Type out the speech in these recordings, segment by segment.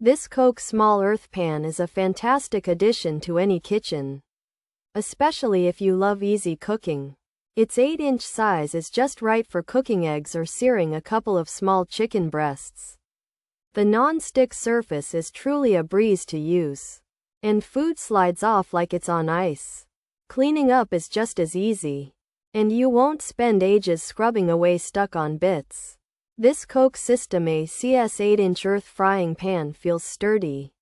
This KOCH Small Earth Pan is a fantastic addition to any kitchen, especially if you love easy cooking. Its 8-inch size is just right for cooking eggs or searing a couple of small chicken breasts. The non-stick surface is truly a breeze to use, and food slides off like it's on ice. Cleaning up is just as easy, and you won't spend ages scrubbing away stuck-on bits. This KOCH SYSTEME CS 8-inch earth frying pan feels sturdy,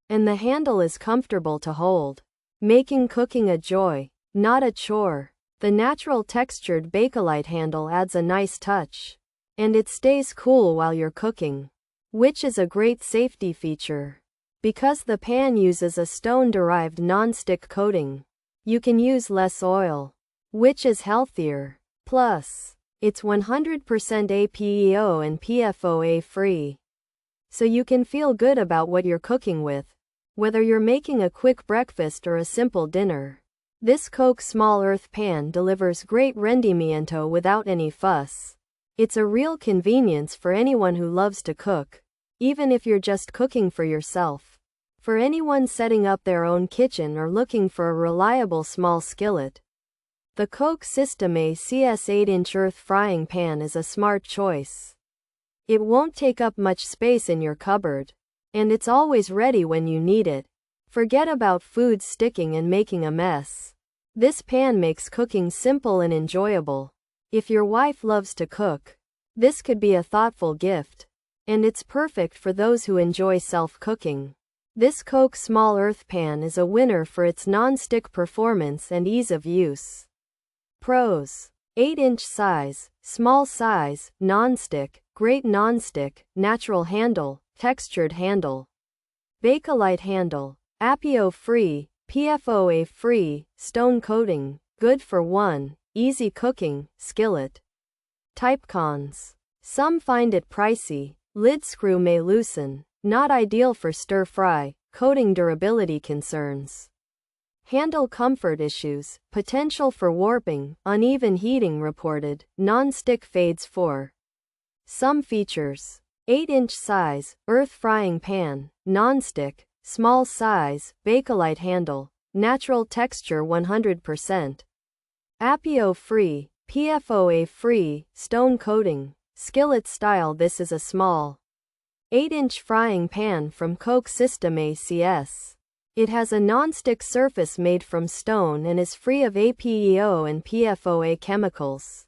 and the handle is comfortable to hold, making cooking a joy, not a chore. The natural textured Bakelite handle adds a nice touch, and it stays cool while you're cooking, which is a great safety feature. Because the pan uses a stone-derived non-stick coating, you can use less oil, which is healthier. Plus, it's 100% APEO and PFOA-free, so you can feel good about what you're cooking with, whether you're making a quick breakfast or a simple dinner. This KOCH Small Earth Pan delivers great rendimiento without any fuss. It's a real convenience for anyone who loves to cook, even if you're just cooking for yourself. For anyone setting up their own kitchen or looking for a reliable small skillet, the KOCH SYSTEME CS 8-inch earth frying pan is a smart choice. It won't take up much space in your cupboard, and it's always ready when you need it. Forget about food sticking and making a mess. This pan makes cooking simple and enjoyable. If your wife loves to cook, this could be a thoughtful gift, and it's perfect for those who enjoy self-cooking. This KOCH Small Earth Pan is a winner for its non-stick performance and ease of use. Pros: 8-inch size, small size, non-stick, great non-stick, natural handle, textured handle, Bakelite handle, APEO-free, PFOA-free, stone coating, good for one, easy cooking, skillet. Type cons: some find it pricey, lid screw may loosen, not ideal for stir-fry, coating durability concerns. Handle comfort issues, potential for warping, uneven heating reported, non-stick fades for. Some features: 8-inch size, earth frying pan, non-stick, small size, Bakelite handle, natural texture 100%. APEO-free, PFOA-free, stone coating, skillet style. This is a small 8-inch frying pan from KOCH SYSTEME CS. It has a non-stick surface made from stone and is free of APEO and PFOA chemicals.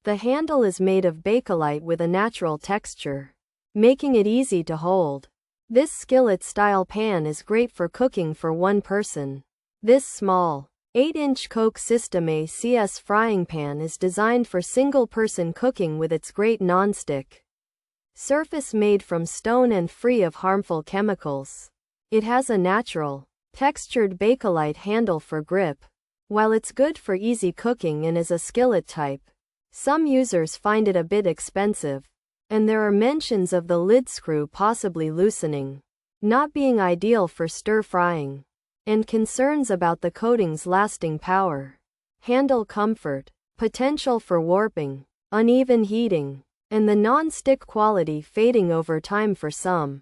The handle is made of Bakelite with a natural texture, making it easy to hold. This skillet-style pan is great for cooking for one person. This small 8-inch KOCH SYSTEME CS frying pan is designed for single-person cooking with its great non-stick surface made from stone and free of harmful chemicals. It has a natural, textured Bakelite handle for grip. While it's good for easy cooking and is a skillet type, some users find it a bit expensive, and there are mentions of the lid screw possibly loosening, not being ideal for stir-frying, and concerns about the coating's lasting power. Handle comfort, potential for warping, uneven heating, and the non-stick quality fading over time for some.